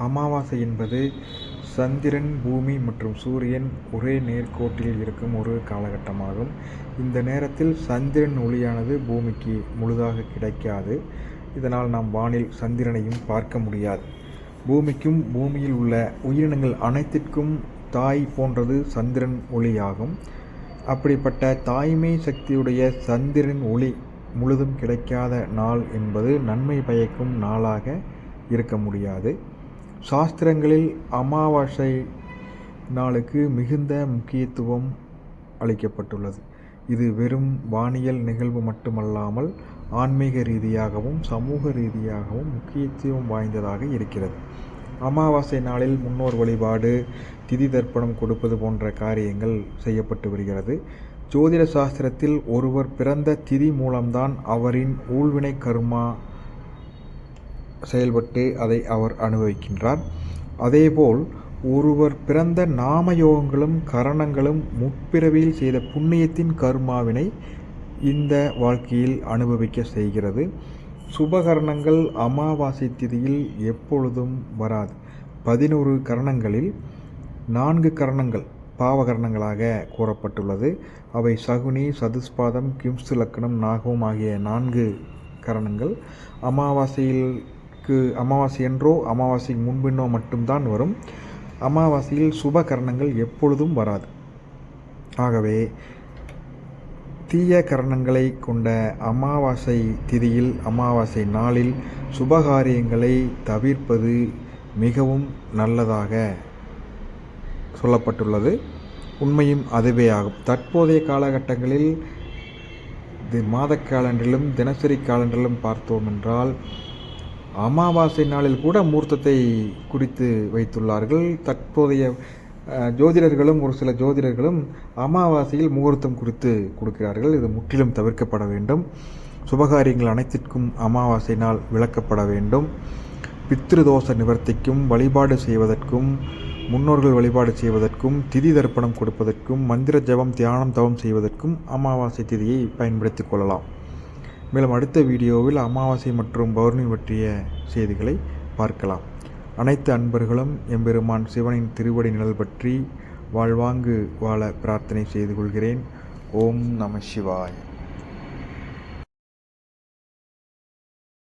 அமாவாசை என்பது சந்திரன், பூமி மற்றும் சூரியன் ஒரே நேர்கோட்டில் இருக்கும் ஒரு காலகட்டமாகும். இந்த நேரத்தில் சந்திரன் ஒளியானது பூமிக்கு முழுதாக கிடைக்காது. இதனால் நாம் வானில் சந்திரனையும் பார்க்க முடியாது. பூமிக்கும் பூமியில் உள்ள உயிரினங்கள் அனைத்திற்கும் தாய் போன்றது சந்திரன் ஒளியாகும். அப்படிப்பட்ட தாய்மை சக்தியுடைய சந்திரன் ஒளி முழுதும் கிடைக்காத நாள் என்பது நன்மை பயக்கும் நாளாக இருக்க முடியாது. சாஸ்திரங்களில் அமாவாசை நாளுக்கு மிகுந்த முக்கியத்துவம் அளிக்கப்பட்டுள்ளது. இது வெறும் வானியல் நிகழ்வு மட்டுமல்லாமல் ஆன்மீக ரீதியாகவும் சமூக ரீதியாகவும் முக்கியத்துவம் வாய்ந்ததாக இருக்கிறது. அமாவாசை நாளில் முன்னோர் வழிபாடு, திதி தர்ப்பணம் கொடுப்பது போன்ற காரியங்கள் செய்யப்பட்டு வருகிறது. ஜோதிட சாஸ்திரத்தில் ஒருவர் பிறந்த திதி மூலம்தான் அவரின் ஊழ்வினை கர்மா செயல்பட்டு அதை அவர் அனுபவிக்கின்றார். அதேபோல் ஒருவர் பிறந்த நாமயோகங்களும் கரணங்களும் முற்பிறவியில் செய்த புண்ணியத்தின் கர்மாவினை இந்த வாழ்க்கையில் அனுபவிக்க செய்கிறது. சுபகரணங்கள் அமாவாசை திதியில் எப்பொழுதும் வராது. 11 கரணங்களில் 4 கரணங்கள் பாவகரணங்களாக கூறப்பட்டுள்ளது. அவை சகுனி, சதுஸ்பாதம், கிம்சு லக்கணம், நாகம் ஆகிய 4 கரணங்கள் அமாவாசையன்றோ அமாவாசைக்கு முன்பின்னோ மட்டும்தான் வரும். அமாவாசையில் சுப கரணங்கள் எப்பொழுதும் வராது. ஆகவே தீய கரணங்களை கொண்ட அமாவாசை திதியில் அமாவாசை நாளில் சுபகாரியங்களை தவிர்ப்பது மிகவும் நல்லதாக சொல்லப்பட்டுள்ளது. உண்மையும் அதுவே ஆகும். தற்போதைய காலகட்டங்களில் மாத காலண்டரிலும் தினசரி காலண்டரிலும் பார்த்தோம் என்றால் அமாவாசை நாளில் கூட முகூர்த்தத்தை குறித்து வைத்துள்ளார்கள். தற்போதைய ஜோதிடர்களும் ஒரு சில ஜோதிடர்களும் அமாவாசையில் முகூர்த்தம் குறித்து கொடுக்கிறார்கள். இது முற்றிலும் தவிர்க்கப்பட வேண்டும். சுபகாரியங்கள் அனைத்திற்கும் அமாவாசை நாள் விளக்கப்பட வேண்டும். பித்ருதோஷ நிவர்த்திக்கும், வழிபாடு செய்வதற்கும், முன்னோர்கள் வழிபாடு செய்வதற்கும், திதி தர்ப்பணம் கொடுப்பதற்கும், மந்திர ஜபம், தியானம், தவம் செய்வதற்கும் அமாவாசை திதியை பயன்படுத்தி கொள்ளலாம். மேலும் அடுத்த வீடியோவில் அமாவாசை மற்றும் பௌர்ணமி பற்றிய செய்திகளை பார்க்கலாம். அனைத்து அன்பர்களும் எம்பெருமான் சிவனின் திருவடி நிழல் பற்றி வாழ்வாங்கு வாழ பிரார்த்தனை செய்து கொள்கிறேன். ஓம் நம சிவாய.